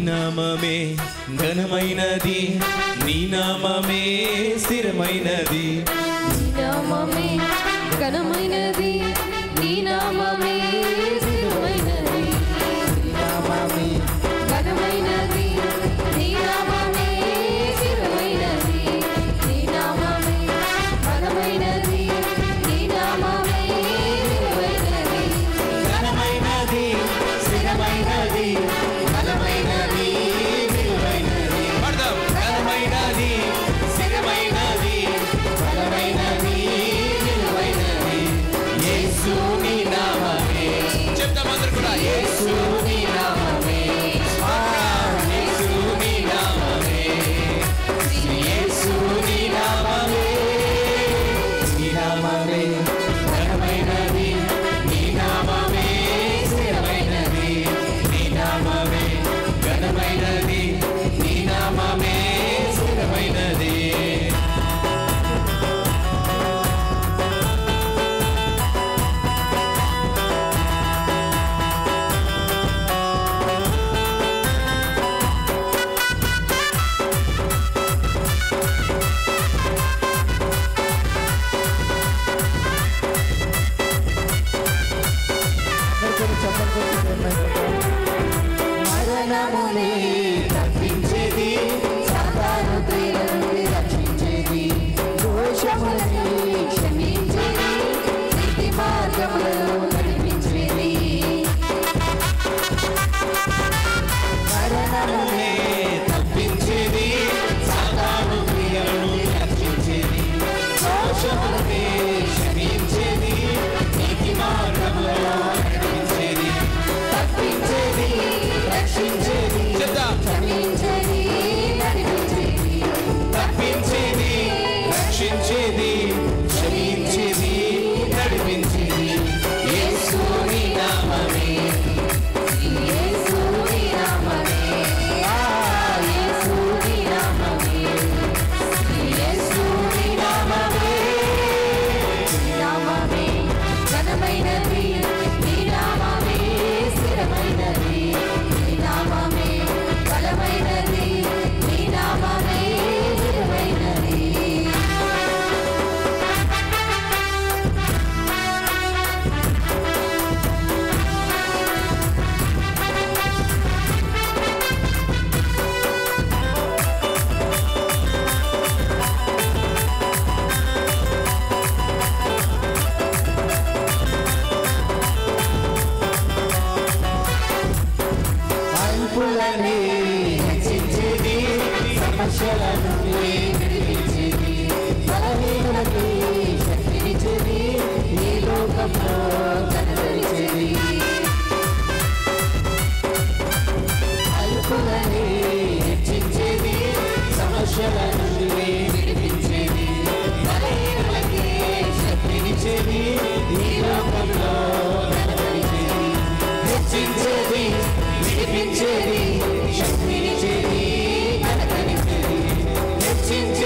నామమే ఘనమైనది, నీ నామమే స్థిరమైనది, నీ నామమే ఘనమైనది, నీ నామమే స్థిరమైనది, నీ నామమే ఘనమైనది, నీ నామమే స్థిరమైనది, నీ నామమే ఘనమైనది, నీ నామమే స్థిరమైనది, ఘనమైనది, స్థిరమైనది, ఘనమైనది, విలువైనది. పడదాం. ఘనమైనది, స్థిరమైనది, ఘనమైనది, విలువైనది. యేసు నీ నామమే. చెప్తాం అందరూ కూడా. యేసు నీ నామమే. యేసు నీ నామమే. యేసు నీ నామమే. నీ నామమే ఘనమైనది, నీ నామమే స్థిరమైనది, నీ నామమే ఘనమైనది, నీ నామమే స్థిరమైనది. మరణమునే తప్పించేది, సాతాను క్రియల నుండి రక్షించేది, దోషములని క్షమించేది, నీతి మార్గములలో నడిపించేది. మరణమునే తప్పించేది, సాతాను క్రియలను రక్షించేది, దోషములనే క్షమించేది, నీతి మార్గములలో నడిపించేది, తప్పించేది, రక్షించేది, క్షమించేది, నడిపించేది, తప్పించేది, రక్షించేది, క్షమించేది, నడిపించేది. యేసు నీ నామమే. యేసు నీ నామమే, యేసు నీ నామమే, యేసు నీ నామమే, నీ నామమే ఘనమైనది, నీ నామమే స్థిరమైనది, నీ నామమే బలమైనది, నీ నామమే విలువైనది. అల్పులని హెచ్చించేది, సమస్యల నుండి విడిపించేది, బలహీనులకి శక్తినిచ్చేది, ఈ లోకంలో కనపరిచేది. అల్పులని హెచ్చించేది, సమస్యల నుండి విడిపించేది, బలహీనులకి శక్తినిచ్చేది, ఈ లోకంలో కనపరిచేది, హెచ్చించేది, విడిపించేది, శక్తినిచ్చేది, కనపరిచేది, హెచ్చించేది,